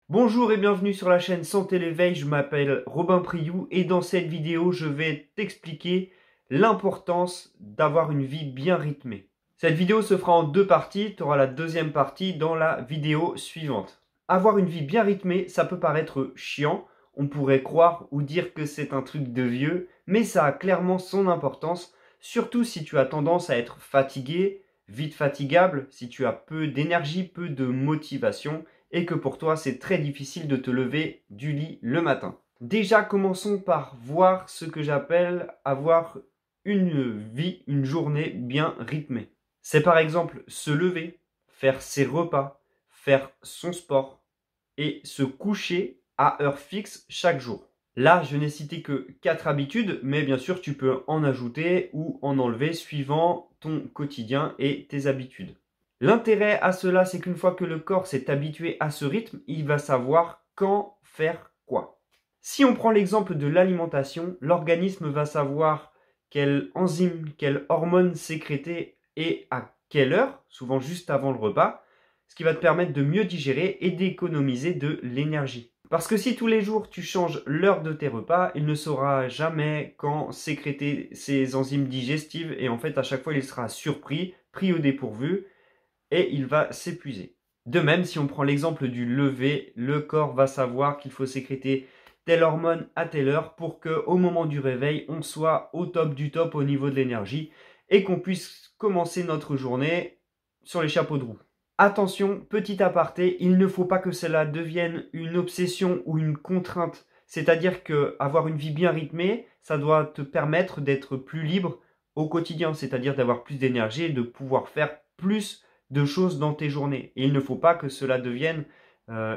Bonjour et bienvenue sur la chaîne Santé l'éveil, je m'appelle Robin Priou et dans cette vidéo je vais t'expliquer l'importance d'avoir une vie bien rythmée. Cette vidéo se fera en deux parties, tu auras la deuxième partie dans la vidéo suivante. Avoir une vie bien rythmée, ça peut paraître chiant, on pourrait croire ou dire que c'est un truc de vieux, mais ça a clairement son importance, surtout si tu as tendance à être fatigué, vite fatigable, si tu as peu d'énergie, peu de motivation, et que pour toi c'est très difficile de te lever du lit le matin. Déjà, commençons par voir ce que j'appelle avoir une vie, une journée bien rythmée. C'est par exemple se lever, faire ses repas, faire son sport et se coucher à heure fixe chaque jour. Là, je n'ai cité que 4 habitudes, mais bien sûr, tu peux en ajouter ou en enlever suivant ton quotidien et tes habitudes. L'intérêt à cela, c'est qu'une fois que le corps s'est habitué à ce rythme, il va savoir quand faire quoi. Si on prend l'exemple de l'alimentation, l'organisme va savoir quelle enzyme, quelle hormone sécréter et à quelle heure, souvent juste avant le repas, ce qui va te permettre de mieux digérer et d'économiser de l'énergie. Parce que si tous les jours tu changes l'heure de tes repas, il ne saura jamais quand sécréter ces enzymes digestives et en fait à chaque fois il sera surpris, pris au dépourvu et il va s'épuiser. De même, si on prend l'exemple du lever, le corps va savoir qu'il faut sécréter telle hormone à telle heure pour qu'au moment du réveil, on soit au top du top au niveau de l'énergie et qu'on puisse commencer notre journée sur les chapeaux de roue. Attention, petit aparté, il ne faut pas que cela devienne une obsession ou une contrainte. C'est-à-dire qu'avoir une vie bien rythmée, ça doit te permettre d'être plus libre au quotidien, c'est-à-dire d'avoir plus d'énergie et de pouvoir faire plus de choses dans tes journées. Et il ne faut pas que cela devienne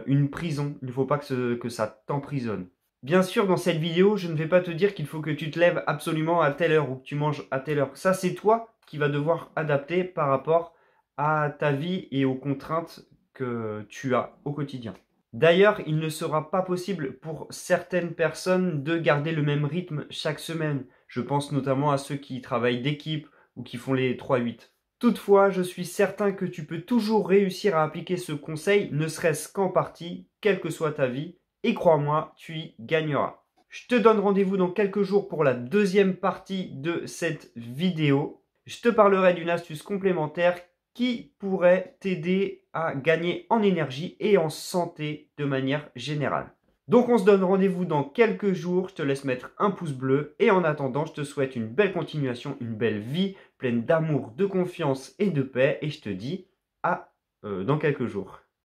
une prison, il ne faut pas que ça t'emprisonne. Bien sûr, dans cette vidéo, je ne vais pas te dire qu'il faut que tu te lèves absolument à telle heure ou que tu manges à telle heure. Ça, c'est toi qui vas devoir adapter par rapport à ta vie et aux contraintes que tu as au quotidien. D'ailleurs, il ne sera pas possible pour certaines personnes de garder le même rythme chaque semaine. Je pense notamment à ceux qui travaillent d'équipe ou qui font les 3-8. Toutefois, je suis certain que tu peux toujours réussir à appliquer ce conseil, ne serait-ce qu'en partie, quelle que soit ta vie, et crois-moi, tu y gagneras. Je te donne rendez-vous dans quelques jours pour la deuxième partie de cette vidéo. Je te parlerai d'une astuce complémentaire qui pourrait t'aider à gagner en énergie et en santé de manière générale. Donc on se donne rendez-vous dans quelques jours, je te laisse mettre un pouce bleu et en attendant je te souhaite une belle continuation, une belle vie pleine d'amour, de confiance et de paix et je te dis à dans quelques jours.